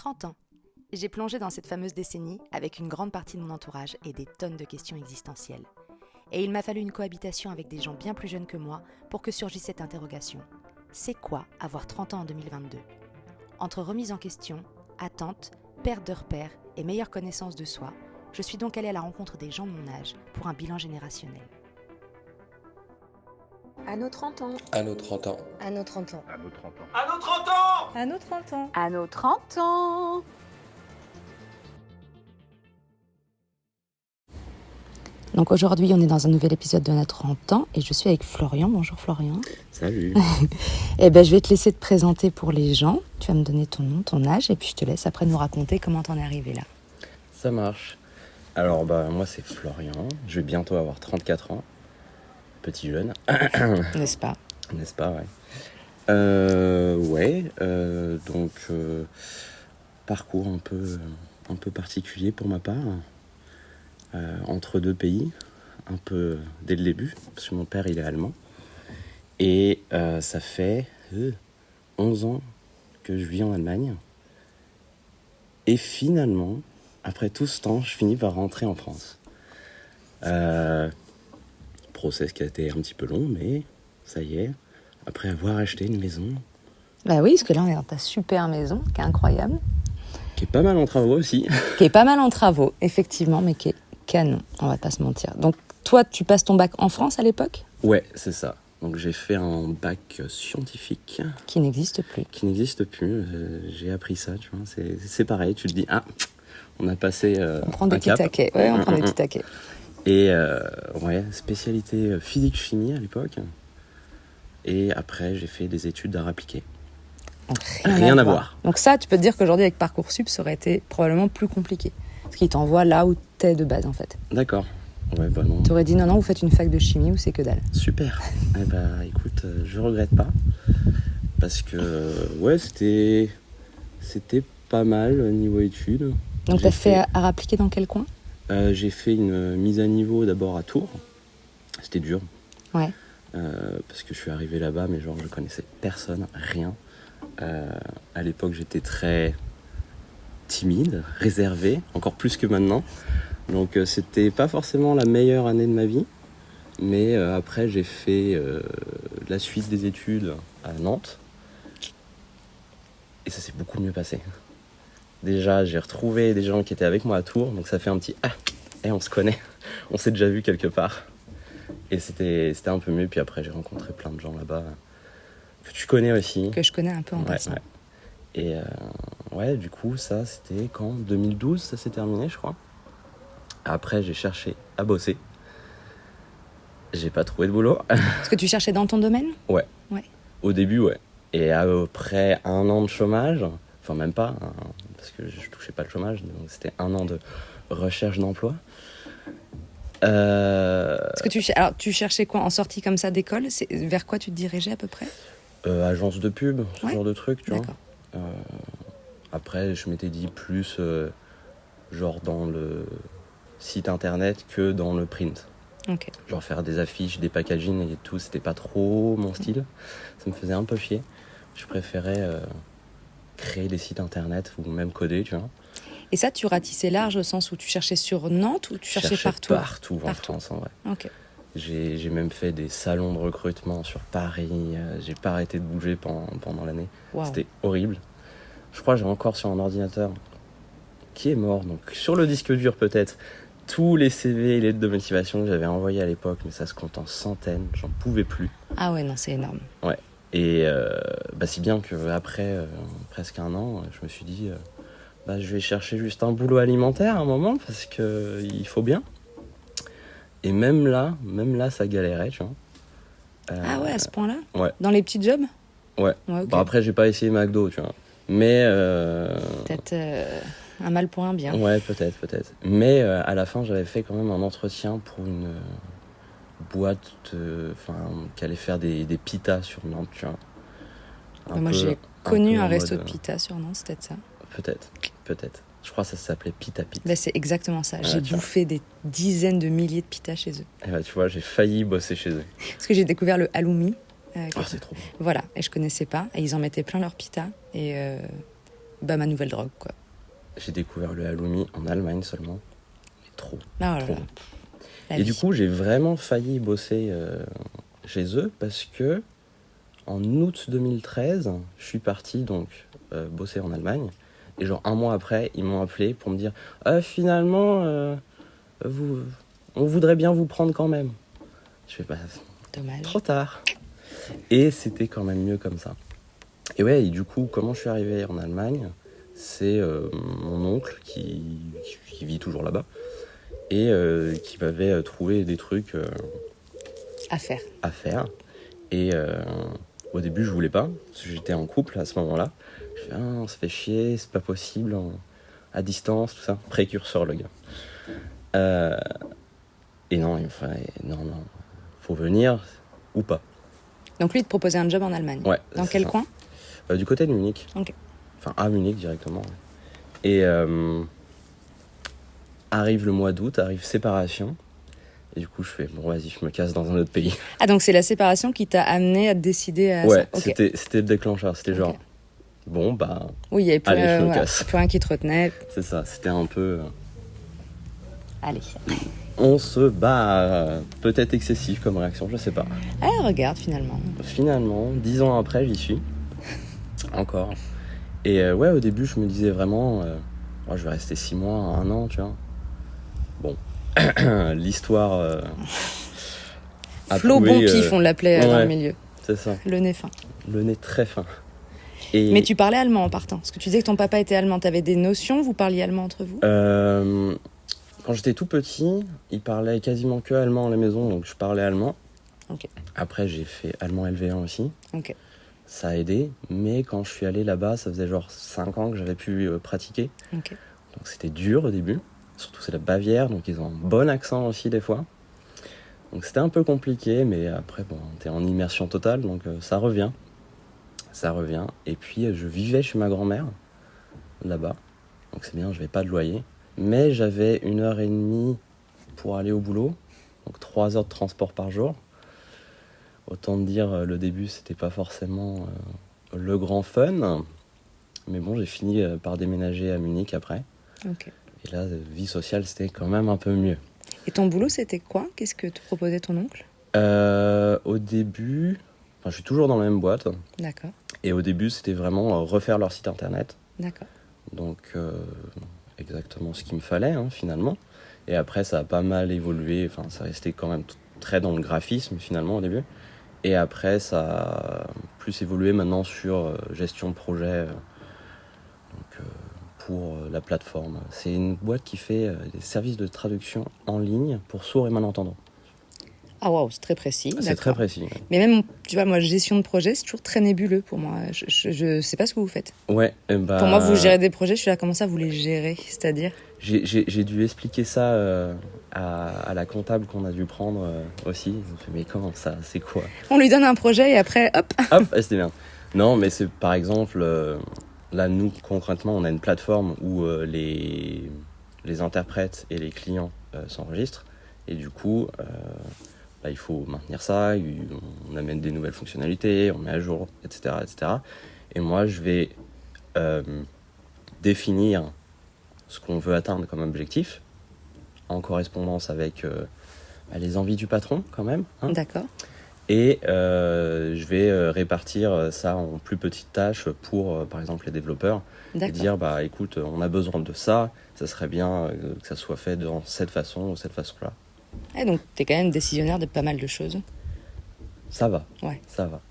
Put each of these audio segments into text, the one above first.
30 ans. J'ai plongé dans cette fameuse décennie avec une grande partie de mon entourage et des tonnes de questions existentielles. Et il m'a fallu une cohabitation avec des gens bien plus jeunes que moi pour que surgisse cette interrogation. C'est quoi avoir 30 ans en 2022 ? Entre remise en question, attente, perte de repères et meilleure connaissance de soi, je suis donc allée à la rencontre des gens de mon âge pour un bilan générationnel. À nos 30 ans. À nos 30 ans. À nos 30 ans. À nos 30 ans. À nos 30 ans. À nos 30 ans. À nos 30 ans. Donc aujourd'hui, on est dans un nouvel épisode de notre 30 ans et je suis avec Florian. Bonjour Florian. Salut. Je vais te laisser te présenter pour les gens. Tu vas me donner ton nom, ton âge et puis je te laisse après nous raconter comment t'en es arrivé là. Ça marche. Alors moi c'est Florian, je vais bientôt avoir 34 ans. Petit jeune. N'est-ce pas ? N'est-ce pas, ouais. Donc parcours un peu particulier pour ma part. Entre deux pays, un peu dès le début, parce que mon père il est allemand. Et ça fait 11 ans que je vis en Allemagne. Et finalement, après tout ce temps, je finis par rentrer en France. Process qui a été un petit peu long, mais ça y est, après avoir acheté une maison. Bah oui, parce que là on est dans ta super maison, qui est incroyable. Qui est pas mal en travaux aussi. Qui est pas mal en travaux, effectivement, mais qui est canon, on va pas se mentir. Donc toi, tu passes ton bac en France à l'époque ? Ouais, c'est ça. Donc j'ai fait un bac scientifique. Qui n'existe plus. Qui n'existe plus. J'ai appris ça, tu vois. C'est pareil, tu te dis, on a passé on prend des petits taquets. Ouais, on prend des petits taquets. Et spécialité physique-chimie à l'époque. Et après, j'ai fait des études d'art appliqué. Donc, rien à voir. Donc ça, tu peux te dire qu'aujourd'hui, avec Parcoursup, ça aurait été probablement plus compliqué. Parce qu'il t'envoie là où t'es de base, en fait. D'accord. Ouais, bah non. T'aurais dit non, vous faites une fac de chimie ou c'est que dalle. Super. Écoute, je regrette pas. Parce que, c'était pas mal niveau études. Donc t'as fait art appliqué dans quel coin ? J'ai fait une mise à niveau d'abord à Tours. C'était dur. Ouais. Parce que je suis arrivé là-bas, mais genre je connaissais personne, rien. À l'époque, j'étais très timide, réservé, encore plus que maintenant. Donc c'était pas forcément la meilleure année de ma vie. Mais après, j'ai fait la suite des études à Nantes. Et ça s'est beaucoup mieux passé. Déjà, j'ai retrouvé des gens qui étaient avec moi à Tours, donc ça fait un petit on se connaît, on s'est déjà vu quelque part. Et c'était un peu mieux, puis après j'ai rencontré plein de gens là-bas que tu connais aussi. Que je connais un peu en passant. Ouais. Et du coup, ça c'était quand 2012, ça s'est terminé, je crois. Après, j'ai cherché à bosser. J'ai pas trouvé de boulot. Est-ce que tu cherchais dans ton domaine ? Ouais. Au début, ouais. Et après 1 an de chômage, enfin même pas, parce que je touchais pas le chômage, donc c'était 1 an de recherche d'emploi. Est-ce que alors, tu cherchais quoi en sortie comme ça d'école ? Vers quoi tu te dirigeais à peu près ? Agence de pub, ce genre de truc, tu vois. Après, je m'étais dit plus genre dans le site internet que dans le print. Okay. Genre faire des affiches, des packaging et tout, c'était pas trop mon style. Ça me faisait un peu chier. Je préférais créer des sites internet ou même coder, tu vois. Et ça, tu ratissais large au sens où tu cherchais sur Nantes ou tu cherchais partout ? Partout en France, en vrai. Ok. J'ai même fait des salons de recrutement sur Paris. J'ai pas arrêté de bouger pendant l'année. Wow. C'était horrible. Je crois que j'ai encore sur un ordinateur qui est mort. Donc sur le disque dur peut-être, tous les CV et lettres de motivation que j'avais envoyés à l'époque, mais ça se compte en centaines. J'en pouvais plus. Ah ouais, non, c'est énorme. Ouais. Et si bien qu'après presque 1 an, je me suis dit... je vais chercher juste un boulot alimentaire à un moment parce que il faut bien. Et même là, ça galérait, tu vois. Ah ouais, à ce point-là ? Ouais. Dans les petits jobs ? Ouais. Okay. Après, j'ai pas essayé McDo, tu vois. Mais... Peut-être un mal pour un bien. Ouais, peut-être. Mais à la fin, j'avais fait quand même un entretien pour une boîte qui allait faire des pitas sur Nantes, tu vois. Moi, j'ai connu un resto de pita sur Nantes, c'est peut-être ça. Peut-être. Je crois que ça s'appelait Pita Pit. Là, c'est exactement ça. J'ai bouffé des dizaines de milliers de pitas chez eux. Et tu vois, j'ai failli bosser chez eux. Parce que j'ai découvert le halloumi. C'est trop bon. Voilà, et je connaissais pas. Et ils en mettaient plein leur pita. Et ma nouvelle drogue, quoi. J'ai découvert le halloumi en Allemagne seulement. Mais trop. Ah là Trop. là. La Et vie. du coup, j'ai vraiment failli bosser chez eux parce que en août 2013, je suis parti donc bosser en Allemagne. Et genre un mois après, ils m'ont appelé pour me dire finalement, on voudrait bien vous prendre quand même. Je fais Dommage. trop tard. Et c'était quand même mieux comme ça. Et ouais, et du coup, comment je suis arrivé en Allemagne, c'est mon oncle qui vit toujours là-bas et qui m'avait trouvé des trucs À faire. à faire. Et au début, je voulais pas, parce que j'étais en couple à ce moment-là. Je fais, on se fait chier, c'est pas possible, à distance, tout ça. Précurseur, le gars. Et non, non, faut venir ou pas. Donc lui, il te proposait un job en Allemagne. Ouais. Dans c'est quel ça. coin? Du côté de Munich. Ok. Enfin, à Munich directement. Ouais. Et arrive le mois d'août, arrive séparation. Et du coup, je fais, bon, vas-y, je me casse dans un autre pays. Ah, donc c'est la séparation qui t'a amené à te décider à Ouais, ça. Ok. c'était le déclencheur. C'était genre, Ok. bon, bah, Oui, il n'y avait plus, allez, je me voilà, casse. plus rien qui te retenait. C'est ça. C'était un peu. Allez. On se bat, peut-être excessif comme réaction, je sais pas. Ah, regarde, finalement. Finalement, 10 ans après, j'y suis. Encore. Et ouais, au début, je me disais vraiment, oh, je vais rester 6 mois, 1 an, tu vois. Bon, l'histoire a Flo prouvé, bon pif, on l'appelait dans ouais. le milieu. C'est ça, Le nez fin. le nez très fin. Et, Mais tu parlais allemand en partant. Parce que tu disais que ton papa était allemand. Tu avais des notions, vous parliez allemand entre vous? Quand j'étais tout petit, il parlait quasiment que allemand à la maison, donc je parlais allemand. Ok. Après, j'ai fait allemand LV1 aussi. Ok. Ça a aidé, mais quand je suis allé là-bas, ça faisait genre 5 ans que j'avais pu pratiquer. Ok. Donc c'était dur au début. Surtout c'est la Bavière, donc ils ont un bon accent aussi des fois. Donc c'était un peu compliqué, mais après, bon, t'es en immersion totale, donc ça revient. Ça revient. Et puis je vivais chez ma grand-mère, là-bas. Donc c'est bien, je n'avais pas de loyer. Mais j'avais 1h30 pour aller au boulot. Donc 3 heures de transport par jour. Autant te dire, le début, c'était pas forcément le grand fun. Mais bon, j'ai fini par déménager à Munich après. Ok. Et là, vie sociale, c'était quand même un peu mieux. Et ton boulot, c'était quoi? Qu'est-ce que te proposait ton oncle? Au début, je suis toujours dans la même boîte. D'accord. Et au début, c'était vraiment refaire leur site internet. D'accord. Donc, exactement ce qu'il me fallait, finalement. Et après, ça a pas mal évolué. Enfin, ça restait quand même très dans le graphisme, finalement, au début. Et après, ça a plus évolué maintenant sur gestion de projet pour la plateforme. C'est une boîte qui fait des services de traduction en ligne pour sourds et malentendants. Ah waouh, c'est très précis. C'est très précis. Ouais. Mais même, tu vois, moi, gestion de projet, c'est toujours très nébuleux pour moi. Je sais pas ce que vous faites. Ouais, Pour moi, vous gérez des projets, je suis là, comment ça, vous les gérez? C'est-à-dire? J'ai dû expliquer ça à la comptable qu'on a dû prendre aussi. Ils ont fait, mais comment ça, c'est quoi? On lui donne un projet et après, hop. Hop, c'était bien. Non, mais c'est par exemple, là, nous, concrètement, on a une plateforme où les interprètes et les clients s'enregistrent. Et du coup, il faut maintenir ça, on amène des nouvelles fonctionnalités, on met à jour, etc. etc. Et moi, je vais définir ce qu'on veut atteindre comme objectif, en correspondance avec les envies du patron, quand même. D'accord. Et je vais répartir ça en plus petites tâches pour, par exemple, les développeurs. Et dire, écoute, on a besoin de ça, ça serait bien que ça soit fait de cette façon ou cette façon-là. Et donc, t'es quand même décisionnaire de pas mal de choses. Ça va. Ouais. Ça va.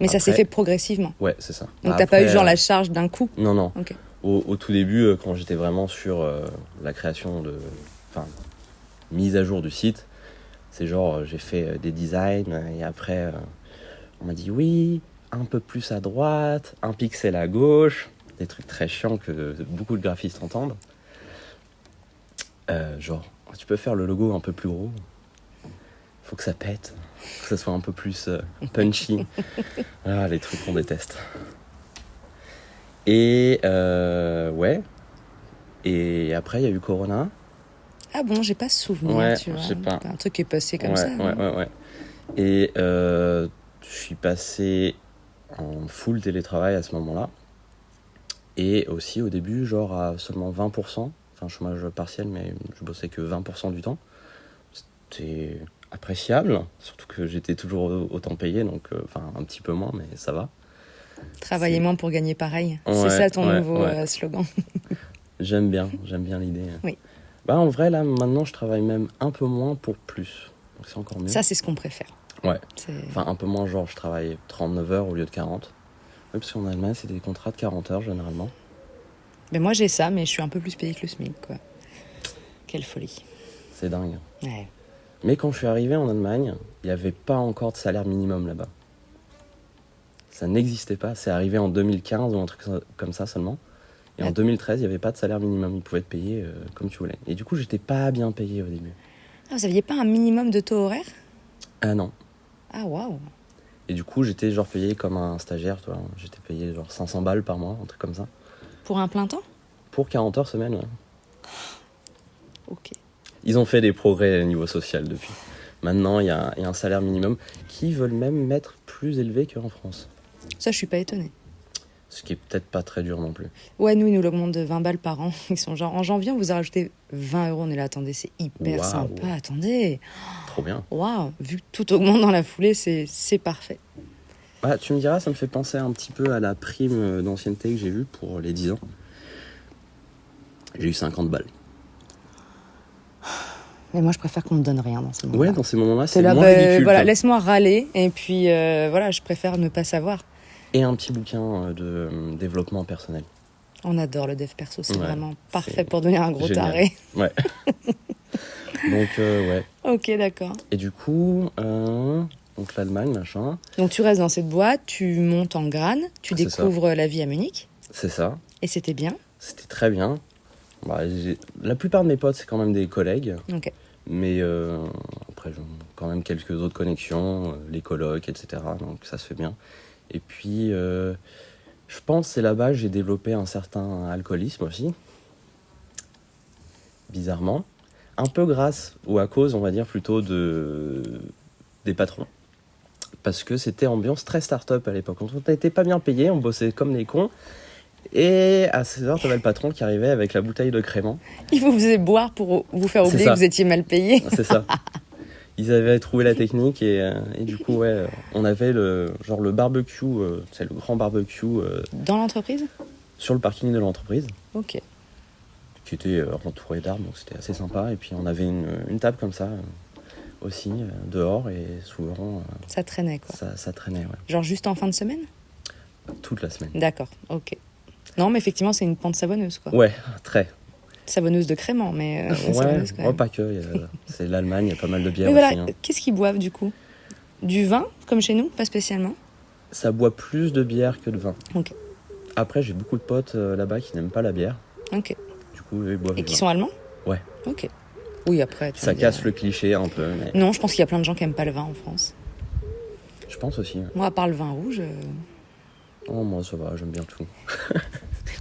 Mais Après, ça s'est fait progressivement. Ouais, c'est ça. Donc, t'as pas eu genre la charge d'un coup? Non, non. Ok. Au tout début, quand j'étais vraiment sur la création mise à jour du site, c'est genre, j'ai fait des designs et après, on m'a dit oui, un peu plus à droite, un pixel à gauche, des trucs très chiants que beaucoup de graphistes entendent. Genre, tu peux faire le logo un peu plus gros, faut que ça pète, faut que ça soit un peu plus punchy. Voilà, les trucs qu'on déteste. Et ouais. Et après, il y a eu Corona. Ah bon, j'ai pas souvenir, Ouais, tu vois. je sais pas. Un truc qui est passé comme Ouais, ça. ouais. Et je suis passé en full télétravail à ce moment-là. Et aussi au début, genre à seulement 20%, enfin chômage partiel, mais je bossais que 20% du temps. C'était appréciable, surtout que j'étais toujours autant payé, donc enfin un petit peu moins, mais ça va. Travailler moins pour gagner pareil. Ouais, C'est ça ton ouais, nouveau ouais. slogan. J'aime bien l'idée. Oui. Bah en vrai, là, maintenant, je travaille même un peu moins pour plus. Donc c'est encore mieux. Ça, c'est ce qu'on préfère. Ouais. C'est... Enfin, un peu moins, genre, je travaille 39 heures au lieu de 40. Oui, parce qu'en Allemagne, c'est des contrats de 40 heures, généralement. Mais moi, j'ai ça, mais je suis un peu plus payée que le SMIC, quoi. Quelle folie. C'est dingue. Ouais. Mais quand je suis arrivé en Allemagne, il n'y avait pas encore de salaire minimum là-bas. Ça n'existait pas. C'est arrivé en 2015 ou un truc comme ça seulement. Et en 2013, il n'y avait pas de salaire minimum. Ils pouvaient te payer comme tu voulais. Et du coup, j'étais pas bien payé au début. Ah, vous aviez pas un minimum de taux horaire ? Ah non. Ah, waouh. Et du coup, j'étais genre payé comme un stagiaire, toi. J'étais payé genre 500 balles par mois, un truc comme ça. Pour un plein temps ? Pour 40 heures semaine, ouais. Ok. Ils ont fait des progrès au niveau social depuis. Maintenant, il y a un salaire minimum qui veulent même mettre plus élevé qu'en France. Ça, je suis pas étonnée. Ce qui est peut-être pas très dur non plus. Ouais, nous, ils nous l'augmentent de 20 balles par an. Ils sont genre, en janvier, on vous a rajouté 20 euros. On est là, attendez, c'est hyper Waouh. sympa, attendez. Trop bien. Waouh, vu que tout augmente dans la foulée, c'est parfait. Bah, tu me diras, ça me fait penser un petit peu à la prime d'ancienneté que j'ai vue pour les 10 ans. J'ai eu 50 balles. Mais moi, je préfère qu'on me donne rien dans ces moments-là. Ouais, dans ces moments-là, c'est là, moins ridicule. voilà, quoi. laisse-moi râler. Et puis, voilà, je préfère ne pas savoir. Et un petit bouquin de développement personnel. On adore le dev perso, c'est Ouais, vraiment parfait c'est pour devenir un gros génial. taré. Ouais. Donc, ouais. Ok, d'accord. Et du coup, donc l'Allemagne, machin, Donc, tu restes dans cette boîte, tu montes en grade, tu C'est ça. découvres la vie à Munich. c'est ça. Et c'était bien. C'était très bien. Bah, la plupart de mes potes, c'est quand même des collègues. Ok. Mais après, j'ai quand même quelques autres connexions, les colocs, etc. Donc ça se fait bien. Et puis, je pense que c'est là-bas que j'ai développé un certain alcoolisme aussi. Bizarrement. Un peu grâce ou à cause, on va dire, plutôt des patrons. Parce que c'était ambiance très start-up à l'époque. On n'était pas bien payé, on bossait comme des cons. Et à 16h, t'avais le patron qui arrivait avec la bouteille de crément. Il vous faisait boire pour vous faire C'est oublier ça. que vous étiez mal payé. C'est ça. Ils avaient trouvé la technique et du coup, ouais, on avait le barbecue, c'est le grand barbecue Dans l'entreprise ? sur le parking de l'entreprise, Ok. qui était entouré d'arbres, donc c'était assez sympa. Et puis on avait une table comme ça aussi, dehors, et souvent Ça traînait, quoi. ça traînait, ouais, Genre juste en fin de semaine ? toute la semaine. D'accord, ok. Non, mais effectivement, c'est une pente savonneuse, quoi. Ouais, très. Savonneuse de crément, mais Ouais, savonneuse quand même. pas que. C'est l'Allemagne, il y a pas mal de bières Mais voilà, aussi. hein. qu'est-ce qu'ils boivent, du coup ? Du vin, comme chez nous ? Pas spécialement. Ça boit plus de bière que de vin. Ok. Après, j'ai beaucoup de potes là-bas qui n'aiment pas la bière. Ok. Du coup, eux, ils boivent Et du qui vin. sont allemands ? Ouais. Ok. Oui, après, tu Ça vas me dire- casse le cliché un peu, mais Non, je pense qu'il y a plein de gens qui aiment pas le vin en France. je pense aussi. ouais. Moi, à part le vin rouge, Oh, moi, ça va, j'aime bien tout.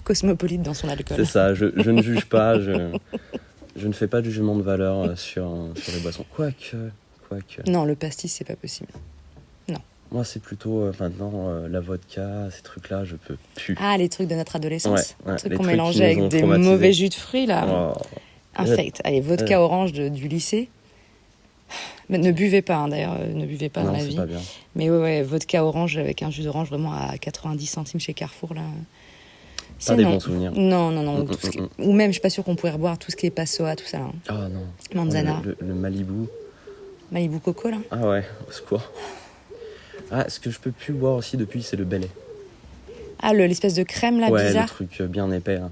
cosmopolite dans son alcool. C'est ça, je ne juge pas, je ne fais pas de jugement de valeur sur les boissons. Quoique. Non, le pastis, c'est pas possible. Moi, c'est plutôt maintenant la vodka, ces trucs-là, je peux plus. Ah, les trucs de notre adolescence. Ouais, Les trucs les qu'on trucs qui mélangeait nous avec ont des traumatisés. mauvais jus de fruits, là. Oh. Infect. Allez, vodka orange du lycée. Mais ne buvez pas, hein, d'ailleurs, ne buvez pas dans Non, la c'est vie. pas bien. Mais ouais, vodka orange avec un jus d'orange vraiment à 90 centimes chez Carrefour, là. Pas C'est des non. bons souvenirs. Non. Tout ce qui- Ou même, je suis pas sûre qu'on pourrait reboire tout ce qui est Passoa, tout ça, là. Ah non. Manzana. Le Malibu. Malibu Coco, là. Ah ouais, au secours. Ah, ce que je peux plus boire aussi depuis, c'est le Bel Air. Ah, l'espèce de crème, là, Ouais, bizarre. le truc bien épais. Là.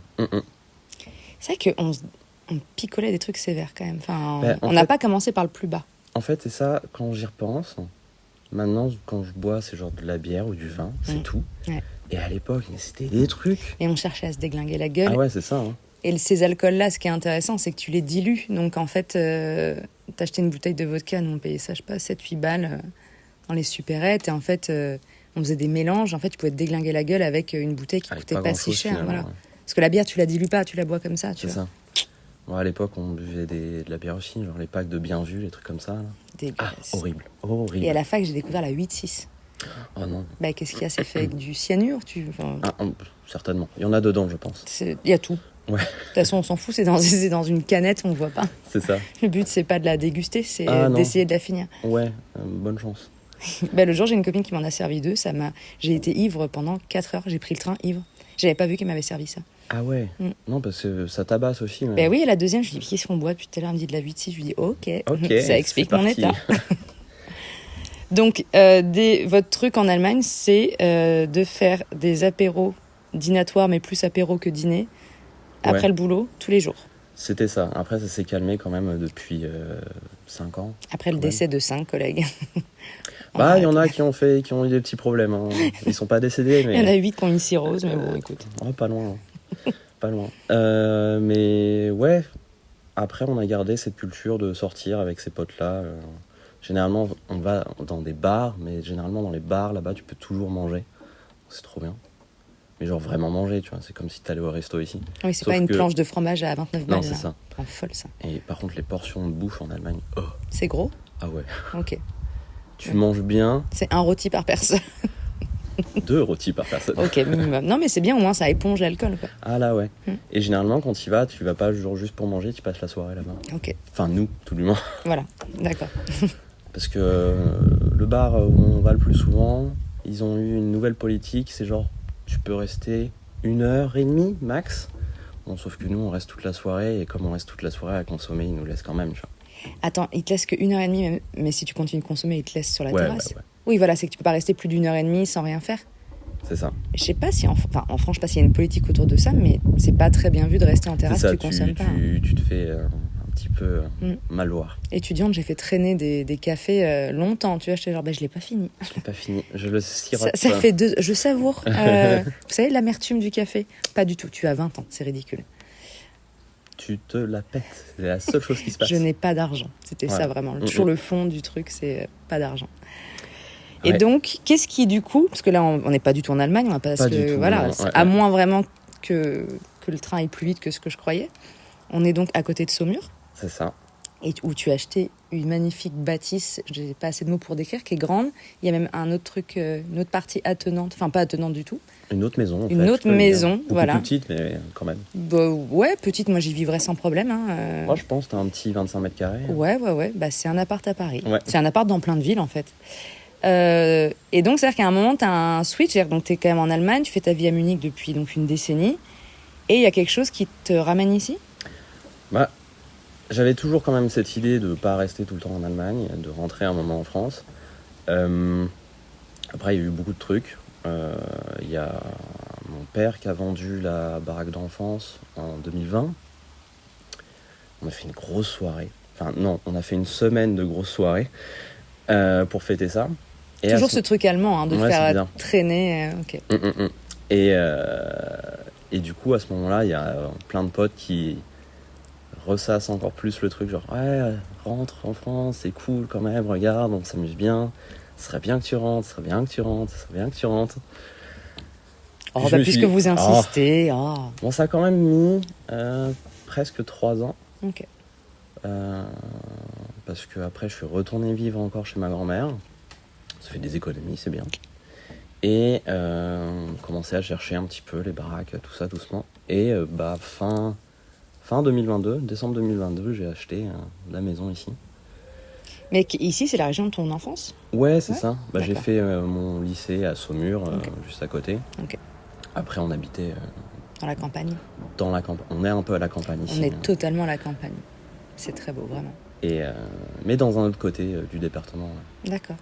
C'est vrai on picolait des trucs sévères, quand même. Enfin, Ben, on en n'a fait- pas commencé par le plus bas. En fait, c'est ça, quand j'y repense, maintenant, quand je bois, c'est genre de la bière ou du vin, c'est tout. Ouais. Et à l'époque, mais c'était des trucs. Et on cherchait à se déglinguer la gueule. Ah ouais, c'est ça. Hein. Et ces alcools-là, ce qui est intéressant, c'est que tu les dilues. Donc, en fait, t'achetais une bouteille de vodka, nous, on payait ça, je sais pas, 7-8 balles dans les supérettes. Et en fait, on faisait des mélanges. En fait, tu pouvais te déglinguer la gueule avec une bouteille qui Avec coûtait pas si grand-chose, cher. finalement, Voilà. ouais. Parce que la bière, tu la dilues pas, tu la bois comme ça. Tu C'est vois. ça. Moi, à l'époque, on buvait de la bière aussi, genre les packs de bien vu, les trucs comme ça. Là. Ah, Dégueulasse. horrible. Horrible. Et à la fac, j'ai découvert la 8-6. Oh non. Bah, qu'est-ce qu'il y a? C'est fait avec du cyanure, Certainement. Il y en a dedans, je pense. il y a tout. Ouais. De toute façon, on s'en fout, c'est dans une canette, on voit pas. C'est ça. Le but, c'est pas de la déguster, c'est Non. d'essayer de la finir. Ouais, bonne chance. Bah, le jour, j'ai une copine qui m'en a servi 2. J'ai été ivre pendant 4 heures. J'ai pris le train ivre. J'avais pas vu qu'elle m'avait servi ça. Ah ouais. Non, parce que ça tabasse aussi. Bah oui, et la deuxième, je lui dis, qu'est-ce qu'on boit? Puis tout à l'heure, elle me dit de la 8-6. Je lui dis, ok, ça explique c'est mon parti. état. Donc, votre truc en Allemagne, c'est de faire des apéros dînatoires, mais plus apéros que dîner, après le boulot, tous les jours. C'était ça. Après, ça s'est calmé quand même depuis 5 ans. Après le décès de 5 collègues. Bah, il y en a qui ont eu des petits problèmes. Hein. Ils sont pas décédés, mais... Il y en a 8 qui ont une cirrhose, mais bon, écoute. Oh, pas loin. Pas loin. Mais ouais, après, on a gardé cette culture de sortir avec ces potes-là. Généralement, on va dans des bars, mais généralement, dans les bars, là-bas, tu peux toujours manger. C'est trop bien. Mais genre vraiment manger, tu vois. C'est comme si t'allais au resto ici. Oui, c'est Sauf pas une que- planche de fromage à 29 balles. Non, c'est là. ça. Oh, folle, ça. Et par contre, les portions de bouffe en Allemagne, oh, C'est gros? ah ouais. Ok. Tu manges bien, C'est un rôti par personne. 2 rôtis par personne. Ok, minimum. Non, mais c'est bien, au moins, ça éponge l'alcool, quoi. Ah là, ouais. Mm. Et généralement, quand tu vas pas genre juste pour manger, tu passes la soirée là-bas. Ok, Enfin, nous, tout du moins. voilà. D'accord. Parce que le bar où on va le plus souvent, ils ont eu une nouvelle politique, c'est genre, tu peux rester 1h30 max. Bon, sauf que nous, on reste toute la soirée, et comme on reste toute la soirée à consommer, ils nous laissent quand même, tu vois. Attends, il te laisse que 1h30, mais si tu continues de consommer, il te laisse sur la Ouais, terrasse. bah ouais. Oui, voilà, c'est que tu peux pas rester plus d'1h30 sans rien faire. C'est ça. Je sais pas si en France, je sais pas s'il y a une politique autour de ça, mais c'est pas très bien vu de rester en C'est terrasse, ça, tu consommes pas. tu te fais un petit peu mal voir. Étudiante, j'ai fait traîner des cafés longtemps, tu vois, j'étais genre, je l'ai pas fini. Je l'ai pas fini, je le sirote. Ça fait je savoure. Vous savez, l'amertume du café? Pas du tout, tu as 20 ans, c'est ridicule. Tu te la pètes, c'est la seule chose qui se passe. Je n'ai pas d'argent, c'était ça Ouais. vraiment. Toujours le fond du truc, c'est pas d'argent. Et Ouais. donc, qu'est-ce qui du coup, parce que là on n'est pas du tout en Allemagne, on va pas, Pas du tout, voilà, non, ouais, à ouais. moins vraiment que le train aille plus vite que ce que je croyais. On est donc à côté de Saumur, C'est ça. et où tu as acheté une magnifique bâtisse, j'ai pas assez de mots pour décrire, qui est grande. Il y a même un autre truc, une autre partie attenante, enfin pas attenante du tout. Une autre maison. Une fait, autre je peux le dire. maison, Beaucoup voilà. plus petite, mais quand même. Bah, ouais, petite, moi j'y vivrais sans problème. Hein, Moi, je pense que t'as un petit 25 mètres carrés. Ouais, bah, c'est un appart à Paris. Ouais. C'est un appart dans plein de villes, en fait. Et donc, c'est-à-dire qu'à un moment, tu as un switch. C'est-à-dire, donc, tu es quand même en Allemagne, tu fais ta vie à Munich depuis donc, une décennie. Et il y a quelque chose qui te ramène ici? Bah, j'avais toujours quand même cette idée de ne pas rester tout le temps en Allemagne, de rentrer un moment en France. Après, il y a eu beaucoup de trucs. Il y a mon père qui a vendu la baraque d'enfance en 2020. On a fait une grosse soirée. Enfin, non, on a fait une semaine de grosses soirées pour fêter ça. Et à Toujours ce truc allemand, hein, de Ouais, c'est faire bien. traîner. Ok. Et du coup, à ce moment-là, il y a plein de potes qui ressassent encore plus le truc, genre ouais, rentre en France, c'est cool quand même, regarde, on s'amuse bien, ce serait bien que tu rentres, ce serait bien que tu rentres, ce serait bien que tu rentres. Oh, Je bah, me puisque suis- vous insistez. Oh. Bon, ça a quand même mis presque 3 ans, Ok. parce que après je suis retourné vivre encore chez ma grand-mère, ça fait des économies, c'est bien. Et commencer à chercher un petit peu les baraques, tout ça doucement. Et bah fin 2022, décembre 2022, j'ai acheté la maison ici. Mais ici, c'est la région de ton enfance? Ouais, c'est Ouais, ça. Bah, j'ai d'accord. fait mon lycée à Saumur, Ok. juste à côté. Ok. Après, on habitait Dans la campagne. dans la campagne. On est un peu à la campagne ici. On est hein. totalement à la campagne. C'est très beau, vraiment. Et, mais dans un autre côté du département. Ouais. D'accord.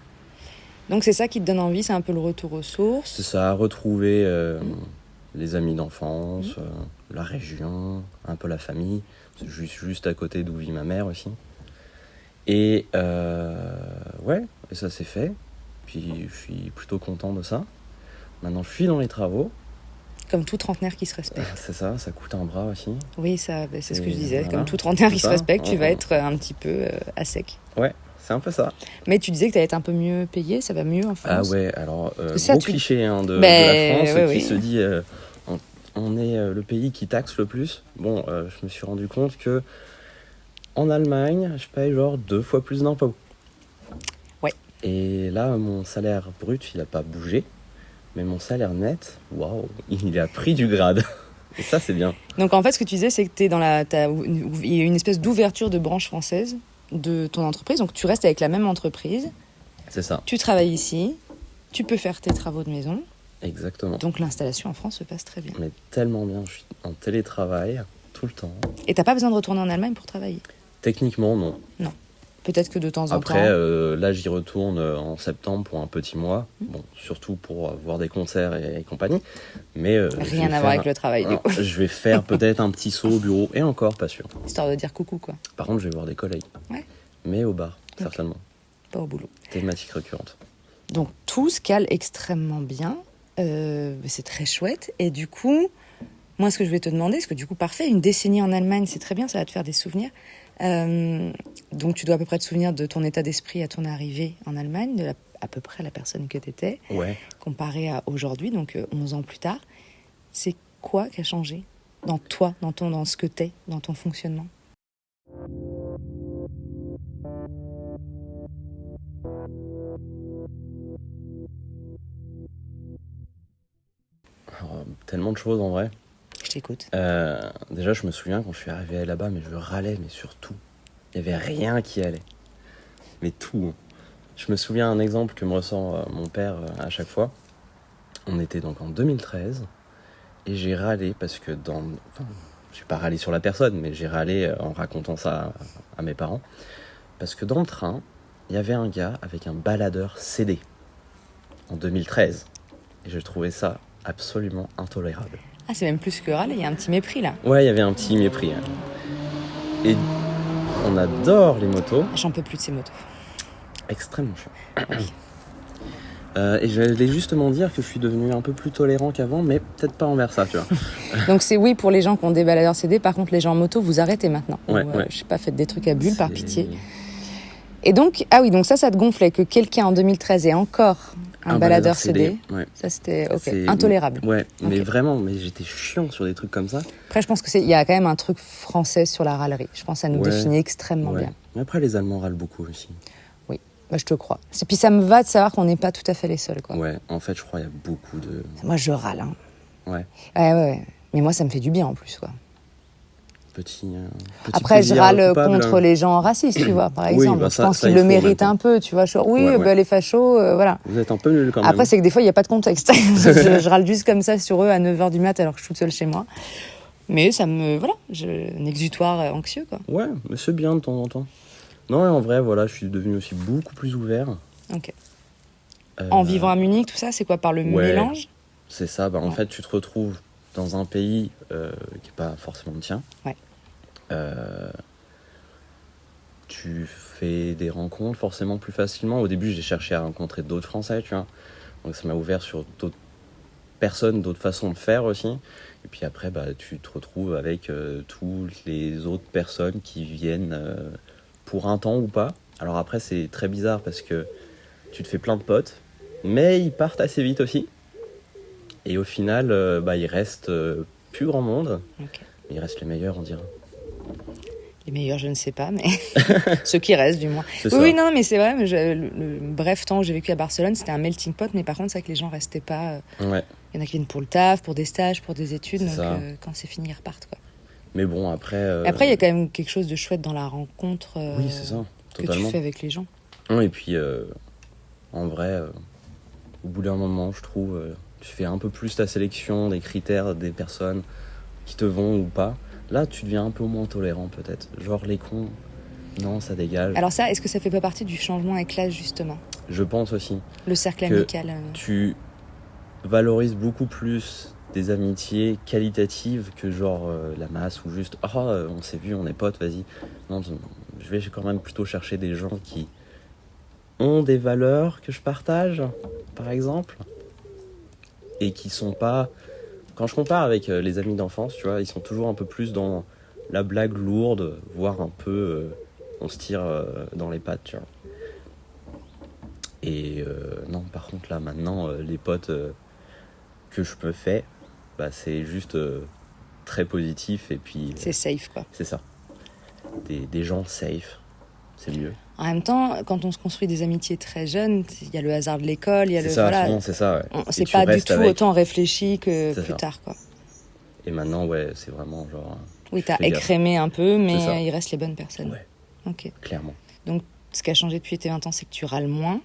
Donc c'est ça qui te donne envie, c'est un peu le retour aux sources. C'est ça, retrouver les amis d'enfance, la région, un peu la famille. C'est juste à côté d'où vit ma mère aussi. Et ouais, et ça s'est fait. Puis je suis plutôt content de ça. Maintenant, je suis dans les travaux. Comme tout trentenaire qui se respecte. C'est ça, ça coûte un bras aussi. Oui, ça, bah, c'est ce que Et je disais. voilà. Comme tout trentenaire qui C'est se ça. respecte, tu vas Ouais. être un petit peu à sec. Ouais, c'est un peu ça. Mais tu disais que tu allais être un peu mieux payé, ça va mieux en Ah France. ouais, alors Ça, gros tu- cliché hein, de Ben, la France ouais, qui oui. se dit on est le pays qui taxe le plus. Bon, je me suis rendu compte que en Allemagne, je paye genre 2 fois plus d'impôts. Ouais. Et là, mon salaire brut, il n'a pas bougé. Mais mon salaire net, waouh, il a pris du grade. Et ça, c'est bien. Donc en fait, ce que tu disais, c'est que il y a une espèce d'ouverture de branche française de ton entreprise. Donc tu restes avec la même entreprise, C'est ça. tu travailles ici, tu peux faire tes travaux de maison. Exactement. Donc l'installation en France se passe très bien. Mais tellement bien. Je suis en télétravail tout le temps. Et t'as pas besoin de retourner en Allemagne pour travailler? Techniquement, non. Peut-être que de temps en Après, temps. là, j'y retourne en septembre pour un petit mois. Bon, surtout pour voir des concerts et compagnie. Mais Rien à voir avec le travail, du non, coup. je vais faire peut-être un petit saut au bureau. Et encore, pas sûr. Histoire de dire coucou, quoi. Par contre, je vais voir des collègues. Ouais. Mais au bar, Ok. certainement. Pas au boulot. Thématique récurrente. Donc tout se cale extrêmement bien. C'est très chouette. Et du coup, moi, ce que je vais te demander, parce que du coup, parfait, une décennie en Allemagne, c'est très bien, ça va te faire des souvenirs. Donc tu dois à peu près te souvenir de ton état d'esprit à ton arrivée en Allemagne, à peu près la personne que tu étais, Ouais. comparé à aujourd'hui, donc 11 ans plus tard. C'est quoi qui a changé dans toi, dans ce que t'es, dans ton fonctionnement? Alors, tellement de choses en vrai. Je t'écoute. Déjà, je me souviens quand je suis arrivé là-bas, mais je râlais, mais surtout. Il n'y avait rien qui allait. Mais tout. Je me souviens un exemple que me ressort mon père à chaque fois. On était donc en 2013 et j'ai râlé parce que j'ai pas râlé sur la personne, mais j'ai râlé en racontant ça à mes parents. Parce que dans le train, il y avait un gars avec un baladeur CD en 2013. Et je trouvais ça absolument intolérable. Ah, c'est même plus que râler, il y a un petit mépris là. Ouais, il y avait un petit mépris. Hein. Et on adore les motos. J'en peux plus de ces motos. Extrêmement chiant. Et j'allais justement dire que je suis devenu un peu plus tolérant qu'avant, mais peut-être pas envers ça, tu vois. Donc c'est oui pour les gens qui ont des baladeurs CD, par contre les gens en moto, vous arrêtez maintenant. Ouais, Ou, ouais. Je sais pas, faites des trucs à bulles par C'est- pitié. Et donc, ah oui, donc ça te gonflait que quelqu'un en 2013 ait encore un baladeur CD. Ouais. Ça c'était ok, C'est- intolérable. Ouais, mais Ok. vraiment, mais j'étais chiant sur des trucs comme ça. Après, je pense que il y a quand même un truc français sur la râlerie. Je pense que ça nous Ouais. définit extrêmement Ouais. bien. Mais après, les Allemands râlent beaucoup aussi. Bah, je te crois. Puis ça me va de savoir qu'on n'est pas tout à fait les seuls, quoi. Ouais, en fait, je crois qu'il y a beaucoup de... Moi, je râle, hein. Ouais, Ouais. Mais moi, ça me fait du bien en plus, quoi. petit Après, je plaisir râle coupable. contre les gens racistes, tu vois, par Oui, exemple. bah Je ça- pense ça, qu'ils il le faut en même méritent temps. un peu, tu vois. Oui, Ouais. les fachos, voilà. Vous êtes un peu nuls quand même. Après, c'est que des fois, il n'y a pas de contexte. je râle juste comme ça sur eux à 9h du mat alors que je suis toute seule chez moi. Mais ça me... Voilà, un exutoire anxieux, quoi. Ouais, mais c'est bien de temps en temps. Non, et en vrai, voilà, je suis devenu aussi beaucoup plus ouvert. Ok. Euh, En vivant à Munich, tout ça, c'est quoi? Par le ouais. mélange? C'est ça, en Ouais. fait, tu te retrouves dans un pays qui n'est pas forcément le tien. Ouais. Tu fais des rencontres forcément plus facilement. Au début, j'ai cherché à rencontrer d'autres Français, tu vois. Donc ça m'a ouvert sur d'autres personnes, d'autres façons de faire aussi. Et puis après, tu te retrouves avec toutes les autres personnes qui viennent pour un temps ou pas. Alors après, c'est très bizarre parce que tu te fais plein de potes, mais ils partent assez vite aussi. Et au final, il reste plus grand monde. Ok. Mais il reste les meilleurs, on dirait. Les meilleurs, je ne sais pas, mais ceux qui restent, du moins. C'est Oui, ça. non, mais c'est vrai, le bref temps où j'ai vécu à Barcelone, c'était un melting pot, mais par contre, c'est vrai que les gens restaient pas... Ouais. Il y en a qui viennent pour le taf, pour des stages, pour des études, C'est donc ça. quand c'est fini, ils repartent, quoi. Mais bon, après... Et après, il y a quand même quelque chose de chouette dans la rencontre Oui, c'est ça, que totalement. tu fais avec les gens. Non, et puis, en vrai, au bout d'un moment, je trouve, tu fais un peu plus ta sélection des critères des personnes qui te vont ou pas. Là, tu deviens un peu moins tolérant, peut-être. Genre, les cons, non, ça dégage. Alors ça, est-ce que ça fait pas partie du changement avec l'âge, justement? Je pense aussi. Le cercle Que amical tu valorises beaucoup plus des amitiés qualitatives que genre la masse ou juste « Oh, on s'est vu, on est potes, vas-y ». Non, je vais quand même plutôt chercher des gens qui ont des valeurs que je partage, par exemple, et qui sont pas... Quand je compare avec les amis d'enfance, tu vois, ils sont toujours un peu plus dans la blague lourde, voire un peu... on se tire dans les pattes, tu vois. Et non, par contre, là, maintenant, les potes que je me fais, c'est juste très positif, et puis... c'est safe, quoi. c'est ça. Des gens safe, c'est mieux. En même temps, quand on se construit des amitiés très jeunes, il y a le hasard de l'école, il y a C'est le ça, voilà. souvent, c'est ça, ouais. C'est Et tu pas du restes tout avec. autant réfléchi que C'est plus ça. tard, quoi. Et maintenant, ouais, c'est vraiment genre. Oui, je t'as fais gaffe. écrémé un peu, C'est ça. mais il reste les bonnes personnes. Ouais, Ok. clairement. Donc, ce qui a changé depuis tes 20 ans, c'est que tu râles moins.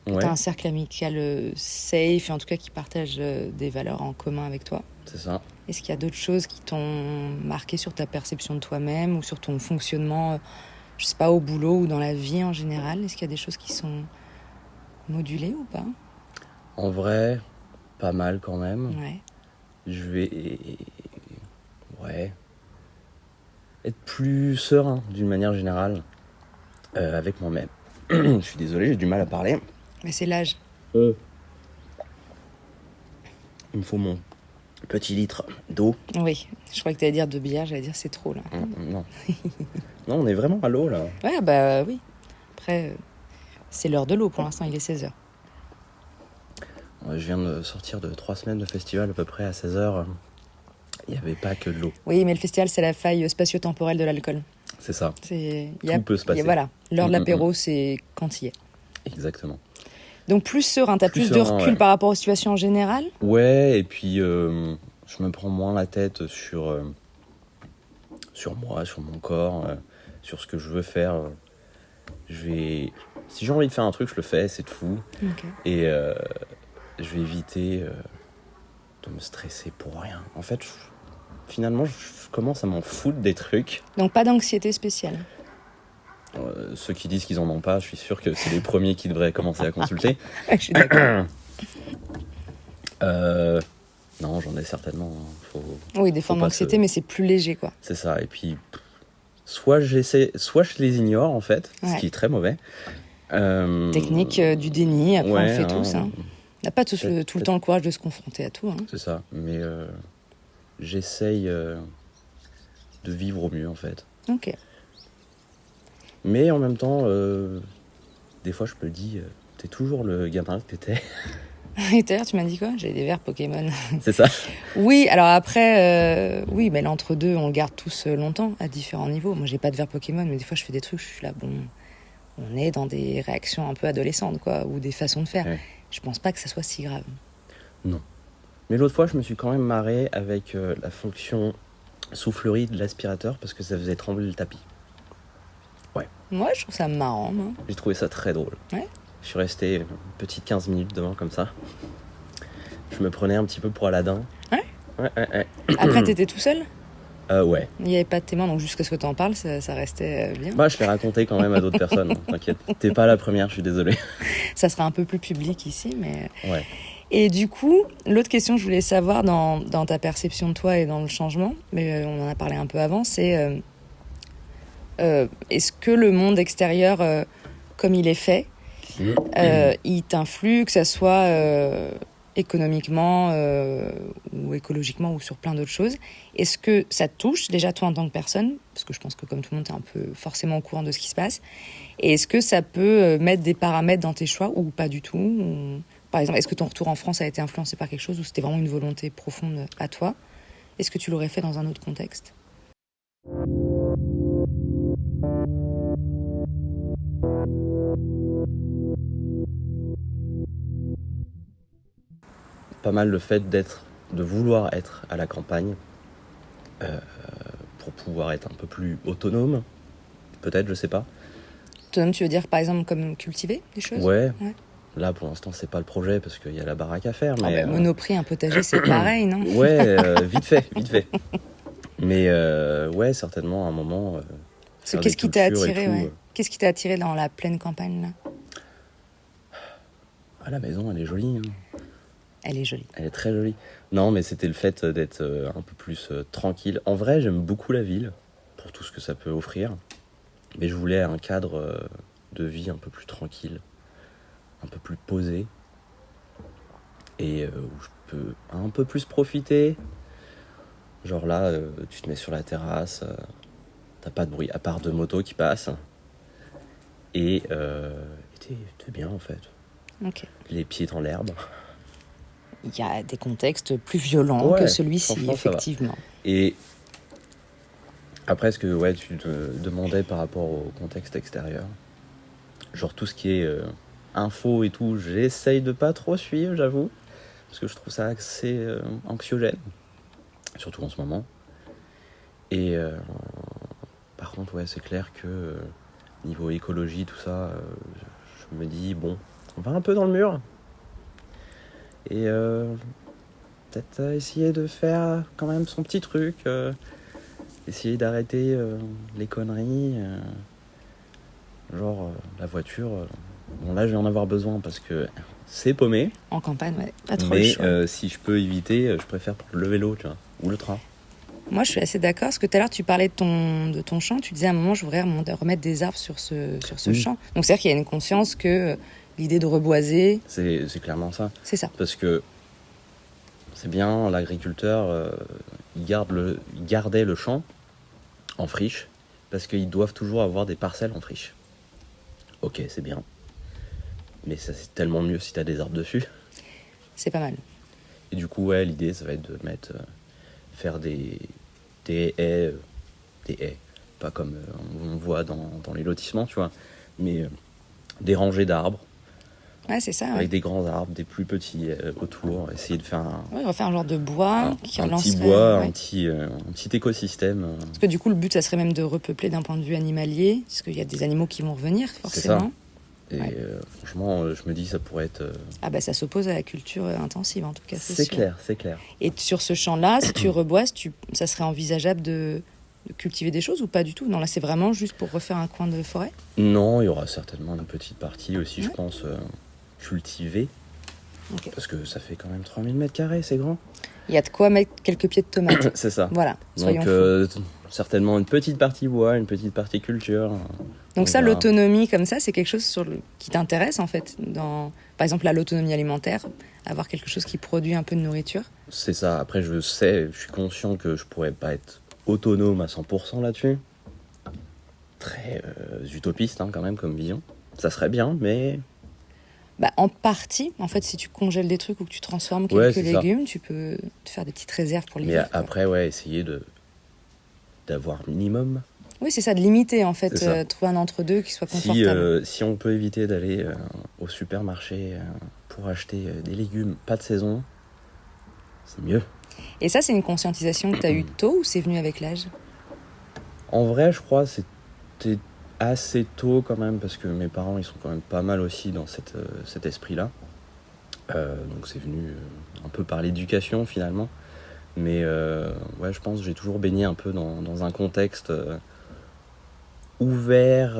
Ouais, T'as un cercle amical safe, et en tout cas qui partage des valeurs en commun avec toi. c'est ça. Est-ce qu'il y a d'autres choses qui t'ont marqué sur ta perception de toi-même ou sur ton fonctionnement, je sais pas, au boulot ou dans la vie en général? Est-ce qu'il y a des choses qui sont modulées ou pas? En vrai, pas mal quand même. Ouais. Je vais. Ouais. Être plus serein d'une manière générale avec moi-même. Je suis désolé, j'ai du mal à parler. Mais c'est l'âge. Il me faut mon petit litre d'eau. Oui, je crois que t'allais dire de bière, j'allais dire c'est trop là. Non. Non, on est vraiment à l'eau là. Ouais, bah oui. Après, c'est l'heure de l'eau pour l'instant, il est 16h. Je viens de sortir de 3 semaines de festival à peu près à 16h. Il n'y avait pas que de l'eau. Oui, mais le festival, c'est la faille spatio-temporelle de l'alcool. C'est ça. Tout peut se passer. Voilà, l'heure de l'apéro, c'est quand il y est. Exactement. Donc plus serein, t'as plus de serein, recul ouais. par rapport aux situations en général? Ouais, et puis je me prends moins la tête sur moi, sur mon corps, sur ce que je veux faire. Si j'ai envie de faire un truc, je le fais, c'est de fou. Ok. Et je vais éviter de me stresser pour rien. En fait, finalement, je commence à m'en foutre des trucs. Donc pas d'anxiété spéciale. Ceux qui disent qu'ils en ont pas, je suis sûr que c'est les premiers qui devraient commencer à consulter. Je suis d'accord. Non, j'en ai certainement. Oui, des formes pas d'anxiété, mais c'est plus léger, quoi. C'est ça. Et puis, soit je les ignore, en fait, Ouais. ce qui est très mauvais. Technique du déni, après on le fait tous. On n'a pas tous tout le peut-être- temps le courage de se confronter à tout. C'est ça. Mais j'essaye de vivre au mieux, en fait. Ok. Mais en même temps, des fois, je me dis, t'es toujours le gamin que t'étais. Et d'ailleurs, tu m'as dit quoi? J'ai des verres Pokémon. C'est ça. Oui, alors après, oui, mais l'entre-deux, on le garde tous longtemps, à différents niveaux. Moi, j'ai pas de verre Pokémon, mais des fois, je fais des trucs, je suis là, bon, on est dans des réactions un peu adolescentes, quoi, ou des façons de faire. Ouais. Je pense pas que ça soit si grave. Mais l'autre fois, je me suis quand même marré avec la fonction soufflerie de l'aspirateur parce que ça faisait trembler le tapis. Moi, je trouve ça marrant, moi. J'ai trouvé ça très drôle. Ouais. Je suis resté une petite 15 minutes devant comme ça. Je me prenais un petit peu pour Aladdin. Ouais. Ouais. Après, t'étais tout seul? Ouais. Il n'y avait pas de témoin, donc jusqu'à ce que t'en parles, ça restait bien. Bah, je l'ai raconté quand même à d'autres personnes, hein, t'inquiète. T'es pas la première, je suis désolé. Ça sera un peu plus public ici, mais... Ouais. Et du coup, l'autre question que je voulais savoir dans ta perception de toi et dans le changement, mais on en a parlé un peu avant, c'est est-ce que le monde extérieur, comme il est fait, il t'influe, que ça soit économiquement ou écologiquement ou sur plein d'autres choses? Est-ce que ça te touche déjà toi en tant que personne? Parce que je pense que comme tout le monde, t'es un peu forcément au courant de ce qui se passe. Et est-ce que ça peut mettre des paramètres dans tes choix ou pas du tout? Par exemple, est-ce que ton retour en France a été influencé par quelque chose ou c'était vraiment une volonté profonde à toi? Est-ce que tu l'aurais fait dans un autre contexte? Pas mal le fait de vouloir être à la campagne pour pouvoir être un peu plus autonome. Peut-être, je sais pas. Autonome, tu veux dire par exemple comme cultiver des choses? Ouais. Ouais. Là, pour l'instant, c'est pas le projet parce qu'il y a la baraque à faire. Ah Mais, bah, Monoprix, un potager, c'est pareil, non? Ouais, vite fait. Mais ouais, certainement, à un moment. Faire Qu'est-ce des qui t'a cultures et attiré, tout, ouais. Qu'est-ce qui t'a attiré dans la pleine campagne, là? Ah, la maison, elle est jolie. Hein. Elle est jolie. Elle est très jolie. Non, mais c'était le fait d'être un peu plus tranquille. En vrai, j'aime beaucoup la ville pour tout ce que ça peut offrir. Mais je voulais un cadre de vie un peu plus tranquille, un peu plus posé. Et où je peux un peu plus profiter. Genre là, tu te mets sur la terrasse, t'as pas de bruit, à part de motos qui passent. Et t'es bien en fait. Ok. Les pieds dans l'herbe. Il y a des contextes plus violents Ouais, que celui-ci, franchement, ça va. effectivement. Et après, ce que tu te demandais par rapport au contexte extérieur, Genre tout ce qui est info et tout, j'essaye de pas trop suivre, j'avoue. Parce que je trouve ça assez anxiogène. Surtout en ce moment. Et par contre, ouais, c'est clair que niveau écologie, tout ça, je me dis, bon, on va un peu dans le mur. Et peut-être essayer de faire quand même son petit truc. Essayer d'arrêter les conneries. Genre, la voiture, bon là je vais en avoir besoin parce que c'est paumé. En campagne, ouais, pas trop le Mais choix. si je peux éviter, je préfère prendre le vélo, tu vois, ou le train. Moi, je suis assez d'accord, parce que tout à l'heure, tu parlais de ton champ. Tu disais à un moment, je voudrais remettre des arbres sur ce Oui. champ. Donc, c'est-à-dire qu'il y a une conscience que l'idée de reboiser, C'est clairement ça. c'est ça. Parce que c'est bien, l'agriculteur, il gardait le champ en friche, parce qu'ils doivent toujours avoir des parcelles en friche. Ok, c'est bien. Mais ça, c'est tellement mieux si t'as des arbres dessus. C'est pas mal. Et du coup, ouais, l'idée, ça va être de mettre, faire des haies, pas comme on voit dans les lotissements, tu vois, mais des rangées d'arbres, Ouais, c'est ça. Ouais. avec des grands arbres, des plus petits autour, essayer de faire Ouais, on va faire un genre de bois qui un petit relancerait, bois, ouais. un petit écosystème. Parce que du coup, le but, ça serait même de repeupler d'un point de vue animalier, parce qu'il y a des animaux qui vont revenir, C'est ça. forcément. Et Ouais. franchement, je me dis ça pourrait être... Ah bah, ça s'oppose à la culture intensive, en tout cas, c'est c'est sûr. clair, c'est clair. Et sur ce champ-là, si tu reboises, ça serait envisageable de cultiver des choses ou pas du tout? Non, là, c'est vraiment juste pour refaire un coin de forêt? Non, il y aura certainement une petite partie aussi, je Ouais. pense, cultivée. Ok. Parce que ça fait quand même 3000 mètres carrés, c'est grand. Il y a de quoi mettre quelques pieds de tomates. C'est ça. Voilà, soyons Donc fous. certainement une petite partie bois, une petite partie culture. Donc ça, voilà. l'autonomie comme ça, c'est quelque chose qui t'intéresse en fait. Par exemple, l'autonomie alimentaire, avoir quelque chose qui produit un peu de nourriture. C'est ça. Après, je suis conscient que je pourrais pas être autonome à 100% là-dessus. Très utopiste quand même comme vision. Ça serait bien, mais Bah, en partie, en fait, si tu congèles des trucs ou que tu transformes Ouais, quelques c'est ça. légumes, tu peux te faire des petites réserves pour mais l'hiver. quoi. après, ouais, essayer d'avoir minimum. Oui, c'est ça, de limiter en fait, C'est ça. trouver un entre-deux qui soit Si, confortable. si on peut éviter d'aller au supermarché pour acheter des légumes pas de saison, c'est mieux. Et ça, c'est une conscientisation que tu as eue tôt ou c'est venu avec l'âge? En vrai, je crois c'était assez tôt quand même, parce que mes parents, ils sont quand même pas mal aussi dans cet esprit-là. Donc c'est venu un peu par l'éducation finalement. Mais ouais, je pense que j'ai toujours baigné un peu dans un contexte ouvert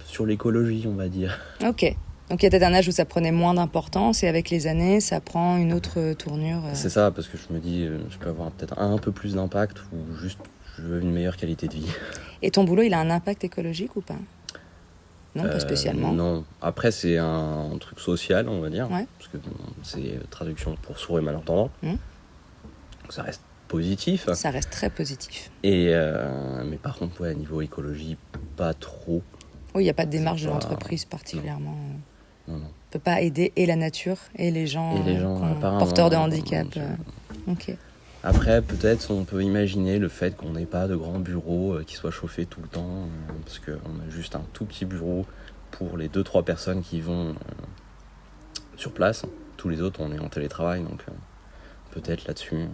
sur l'écologie, on va dire. Ok. Donc il y a peut-être un âge où ça prenait moins d'importance et avec les années, ça prend une autre tournure. C'est ça, parce que je me dis, je peux avoir peut-être un peu plus d'impact ou juste je veux une meilleure qualité de vie. Et ton boulot, il a un impact écologique ou pas? Non, pas spécialement. Non. Après, c'est un truc social, on va dire. Ouais. Parce que c'est traduction pour sourds et malentendants. Mmh. Donc ça reste positif. Ça reste très positif. Et, mais par contre, ouais, niveau écologie, pas trop. Oui, il n'y a pas de démarche de pas- l'entreprise particulièrement. Non. On ne peut pas aider et la nature et les gens, Apparemment, porteurs de handicap. Ok. Après, peut-être on peut imaginer le fait qu'on n'ait pas de grands bureaux qui soient chauffés tout le temps, parce qu'on a juste un tout petit bureau pour les 2-3 personnes qui vont sur place. Tous les autres, on est en télétravail, donc peut-être là-dessus,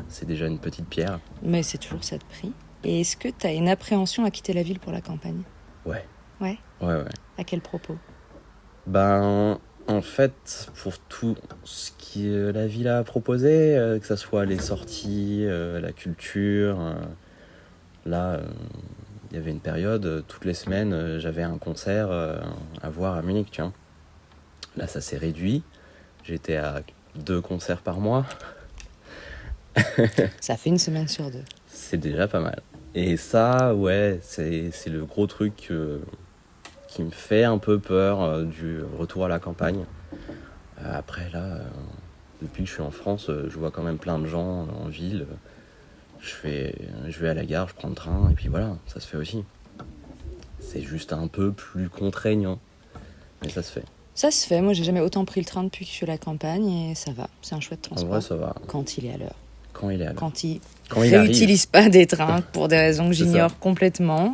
c'est déjà une petite pierre. Mais c'est toujours ça de prix. Et est-ce que tu as une appréhension à quitter la ville pour la campagne? Ouais. Ouais. À quel propos? Ben, en fait, pour tout ce que la ville a proposé, que ce soit les sorties, la culture, là, il y avait une période, toutes les semaines, j'avais un concert à voir à Munich, tu vois. Là, ça s'est réduit. J'étais à 2 concerts par mois. Ça fait une semaine sur 2. C'est déjà pas mal. Et ça, ouais, c'est le gros truc qui me fait un peu peur du retour à la campagne. Après, là, depuis que je suis en France, je vois quand même plein de gens en ville. Je vais à la gare, je prends le train, et puis voilà, ça se fait aussi. C'est juste un peu plus contraignant, mais ça se fait. Ça se fait. Moi, j'ai jamais autant pris le train depuis que je suis à la campagne et ça va. C'est un chouette En transport. vrai, ça va. Quand il est à l'heure. Quand il est à l'heure. Quand il Quand il arrive. réutilise pas des trains pour des raisons que C'est j'ignore ça. complètement.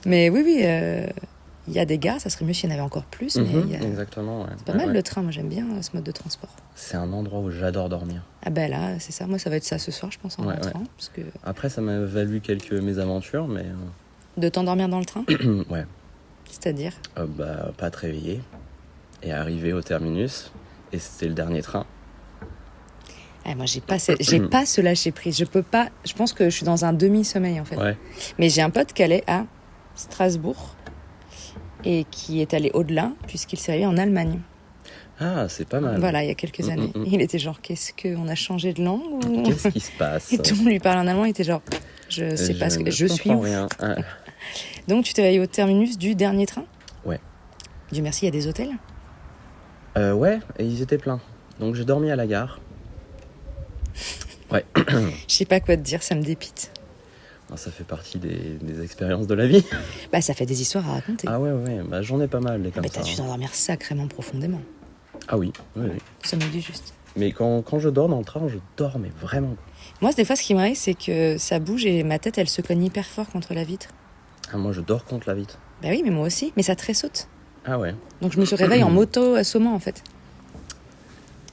Mais oui, il y a des gares, ça serait mieux s'il y en avait encore plus. Mais Exactement, ouais. C'est pas mal le train, moi j'aime bien ce mode de transport. C'est un endroit où j'adore dormir. Ah ben là, c'est ça. Moi, ça va être ça ce soir, je pense, en rentrant. Parce que... Après, ça m'a valu quelques mésaventures, mais... De t'endormir dans le train? Ouais. C'est-à-dire? Pas te réveiller et arriver au terminus, et c'était le dernier train. Moi, j'ai pas ce lâcher-prise. Je peux pas... Je pense que je suis dans un demi-sommeil, en fait. Ouais. Mais j'ai un pote qui allait à Strasbourg et qui est allé au-delà, puisqu'il s'est réveillé en Allemagne. Ah, c'est pas mal. Voilà, il y a quelques années. Il était genre, qu'est-ce qu'on a changé de langue ou... Qu'est-ce qui se passe? Et tout le monde lui parle en allemand, il était genre, je sais pas ce que... Je suis où? Rien. Donc, tu t'es réveillé au terminus du dernier train? Ouais. Dieu merci, il y a des hôtels? Ouais, et ils étaient pleins. Donc j'ai dormi à la gare. Ouais. Je sais pas quoi te dire, ça me dépite. Ça fait partie des expériences de la vie. Ça fait des histoires à raconter. Ah ouais, j'en ai pas mal des comme ça. T'as dû t'endormir sacrément profondément. Ah oui. Ça me dit juste. Mais quand je dors dans le train, je dors, mais vraiment. Moi, des fois, ce qui m'arrive, c'est que ça bouge et ma tête, elle se cogne hyper fort contre la vitre. Ah, moi, je dors contre la vitre. Bah oui, mais moi aussi. Mais ça tressaute. Ah ouais. Donc je me réveille en moto-assommant, en fait.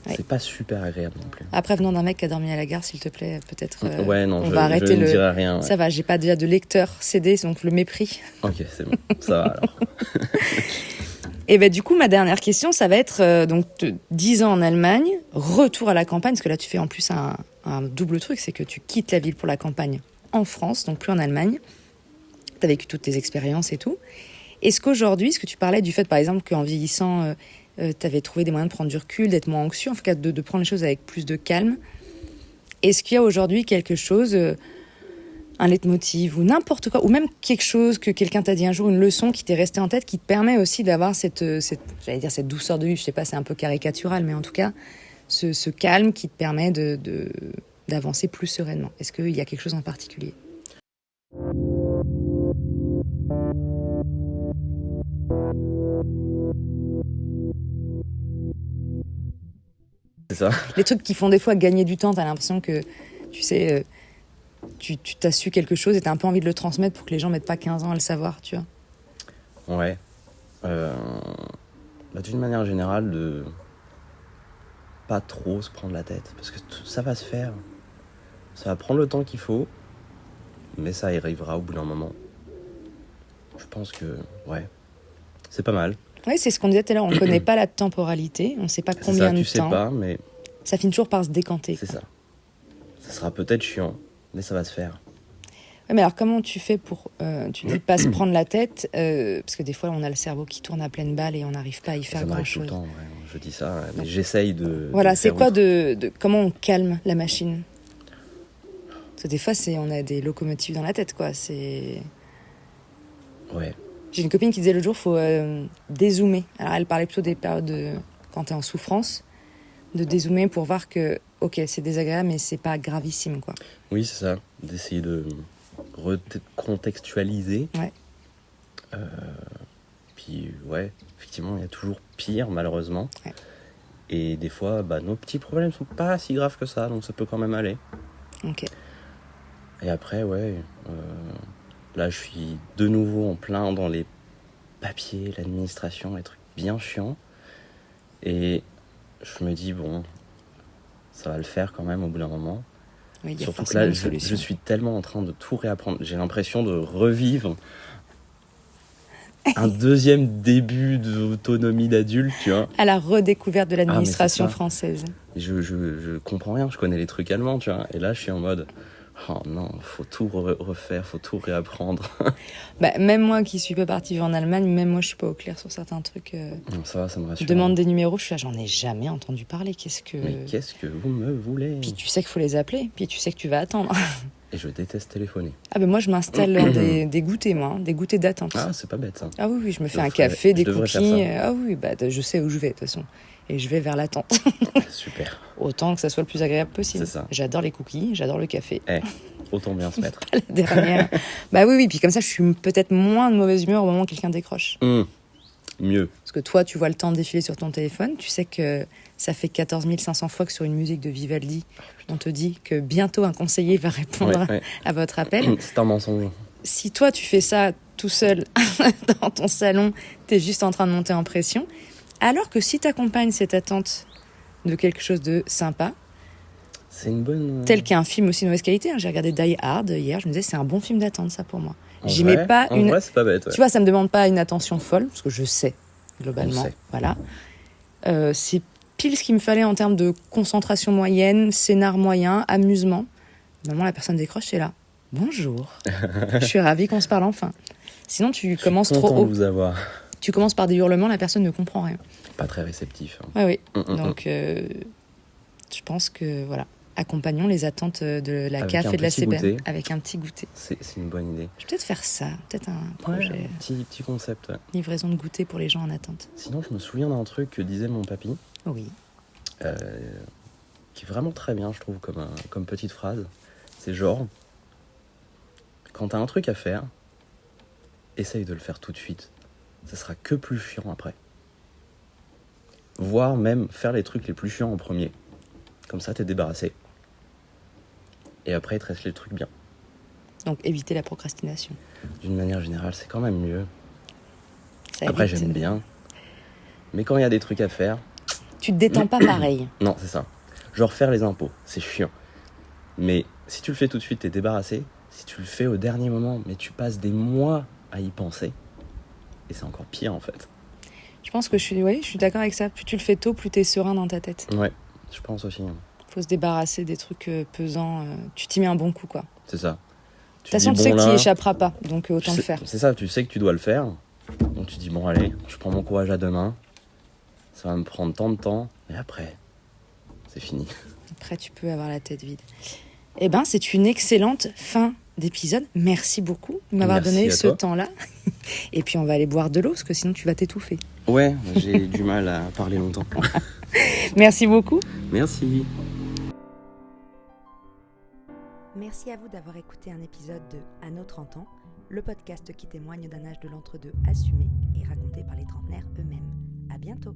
C'est pas super agréable non plus. Après, venant d'un mec qui a dormi à la gare, s'il te plaît, peut-être. On va arrêter je ne dirai rien. Ouais. Ça va, j'ai pas déjà de lecteur CD, donc le mépris. Ok, c'est bon. Ça va alors. Et du coup, ma dernière question, ça va être 10 ans en Allemagne, retour à la campagne, parce que là, tu fais en plus un double truc, c'est que tu quittes la ville pour la campagne en France, donc plus en Allemagne. Tu as vécu toutes tes expériences et tout. Est-ce qu'aujourd'hui, ce que tu parlais du fait, par exemple, qu'en vieillissant, tu avais trouvé des moyens de prendre du recul, d'être moins anxieux, en tout cas de prendre les choses avec plus de calme, est-ce qu'il y a aujourd'hui quelque chose, un leitmotiv ou n'importe quoi, ou même quelque chose que quelqu'un t'a dit un jour, une leçon qui t'est restée en tête, qui te permet aussi d'avoir cette douceur de vie, je sais pas, c'est un peu caricatural, mais en tout cas, ce calme qui te permet d'avancer plus sereinement. Est-ce qu'il y a quelque chose en particulier ? C'est ça. Les trucs qui font des fois gagner du temps, t'as l'impression que, tu sais, tu t'as su quelque chose et t'as un peu envie de le transmettre pour que les gens mettent pas 15 ans à le savoir, tu vois. Ouais. D'une manière générale, de pas trop se prendre la tête, parce que ça va se faire. Ça va prendre le temps qu'il faut, mais ça y arrivera au bout d'un moment. Je pense que, c'est pas mal. Oui, c'est ce qu'on disait tout à l'heure, on ne connaît pas la temporalité, on ne sait pas combien de temps. Tu sais pas, mais... Ça finit toujours par se décanter. C'est ça. Ça sera peut-être chiant, mais ça va se faire. Ouais, mais alors comment tu fais pour... tu dis pas se prendre la tête, parce que des fois on a le cerveau qui tourne à pleine balle et on n'arrive pas à y faire grand-chose. Ça m'arrive tout le temps, je dis ça, mais j'essaye de... Voilà, c'est quoi comment on calme la machine ? Parce que des fois, on a des locomotives dans la tête, quoi. Ouais. J'ai une copine qui disait l'autre jour, faut dézoomer. Alors, elle parlait plutôt des périodes quand t'es en souffrance, de dézoomer pour voir que, ok, c'est désagréable, mais c'est pas gravissime, quoi. Oui, c'est ça. D'essayer de recontextualiser. Ouais. Puis, effectivement, il y a toujours pire, malheureusement. Ouais. Et des fois, nos petits problèmes sont pas si graves que ça, donc ça peut quand même aller. Ok. Et après, là, je suis de nouveau en plein dans les papiers, l'administration, les trucs bien chiants. Et je me dis, bon, ça va le faire quand même au bout d'un moment. Oui, il y a surtout que forcément là, une je solution. suis tellement en train de tout réapprendre. J'ai l'impression de revivre un deuxième début d'autonomie d'adulte, tu vois. À la redécouverte de l'administration c'est ça. Française. Je comprends rien, je connais les trucs allemands, tu vois. Et là, je suis en mode... Oh non, faut tout refaire, faut tout réapprendre. Même moi qui suis pas partie vivre en Allemagne, même moi je suis pas au clair sur certains trucs. Non, ça va, ça me rassure. Demande des numéros, je suis là, j'en ai jamais entendu parler. Mais qu'est-ce que vous me voulez ? Puis tu sais qu'il faut les appeler, puis tu sais que tu vas attendre. Et je déteste téléphoner. Moi je m'installe dans des goûters, des goûters d'attente. Ah, c'est pas bête ça. Ah oui, je me fais un café, des cookies. Ah oui, je sais où je vais de toute façon. Et je vais vers l'attente. Super. Autant que ça soit le plus agréable possible. C'est ça. J'adore les cookies, j'adore le café. Autant bien se mettre. La dernière. Oui, puis comme ça je suis peut-être moins de mauvaise humeur au moment où quelqu'un décroche. Mieux. Parce que toi, tu vois le temps défiler sur ton téléphone, tu sais que ça fait 14 500 fois que sur une musique de Vivaldi, on te dit que bientôt un conseiller va répondre à votre appel. C'est un mensonge. Si toi, tu fais ça tout seul dans ton salon, t'es juste en train de monter en pression. Alors que si t'accompagnes cette attente de quelque chose de sympa, C'est une bonne... tel qu'un film aussi de mauvaise qualité, j'ai regardé Die Hard hier, je me disais c'est un bon film d'attente ça pour moi. En J'y vrai, mets pas en vrai, c'est pas bête. Ouais. Tu vois, ça me demande pas une attention folle, parce que je sais, globalement. On sait. Voilà. C'est pile ce qu'il me fallait en termes de concentration moyenne, scénar moyen, amusement. Normalement, la personne décroche, c'est là. Bonjour. Je suis ravie qu'on se parle enfin. Sinon, tu commences trop Content haut. de vous avoir. Tu commences par des hurlements, la personne ne comprend rien. Pas très réceptif. Hein. Oui. Donc, je pense que, voilà, accompagnons les attentes de la Avec CAF un et de la petit CBM goûter. avec un petit goûter. C'est une bonne idée. Je vais peut-être faire ça, peut-être un projet Ouais, petit concept. Ouais. livraison de goûter pour les gens en attente. Sinon, je me souviens d'un truc que disait mon papy, Oui. qui est vraiment très bien, je trouve, comme petite phrase. C'est genre, quand t'as un truc à faire, essaye de le faire tout de suite. Ça sera que plus chiant après. Voire même faire les trucs les plus chiants en premier. Comme ça, t'es débarrassé. Et après, il te reste les trucs bien. Donc, éviter la procrastination. D'une manière générale, c'est quand même mieux. Ça Après, évite- j'aime bien. Mais quand il y a des trucs à faire, Tu te détends pas pareil. non, c'est ça. Genre faire les impôts, c'est chiant. Mais si tu le fais tout de suite, t'es débarrassé. Si tu le fais au dernier moment, mais tu passes des mois à y penser. Et c'est encore pire, en fait. Je pense que je suis d'accord avec ça. Plus tu le fais tôt, plus t'es serein dans ta tête. Ouais, je pense aussi. Hein. Faut se débarrasser des trucs pesants. Tu t'y mets un bon coup, quoi. C'est ça. De toute façon, tu sais que tu n'y échapperas pas, donc autant le faire. C'est ça, tu sais que tu dois le faire. Donc tu dis, bon, allez, je prends mon courage à deux mains. Ça va me prendre tant de temps. Et après, c'est fini. Après, tu peux avoir la tête vide. Eh ben, c'est une excellente fin d'épisode. Merci beaucoup de m'avoir Merci donné à ce toi. temps-là. Et puis, on va aller boire de l'eau, parce que sinon, tu vas t'étouffer. Ouais, j'ai du mal à parler longtemps. Merci beaucoup. Merci. Merci à vous d'avoir écouté un épisode de À nos 30 ans, le podcast qui témoigne d'un âge de l'entre-deux assumé et raconté par les trentenaires eux-mêmes. À bientôt.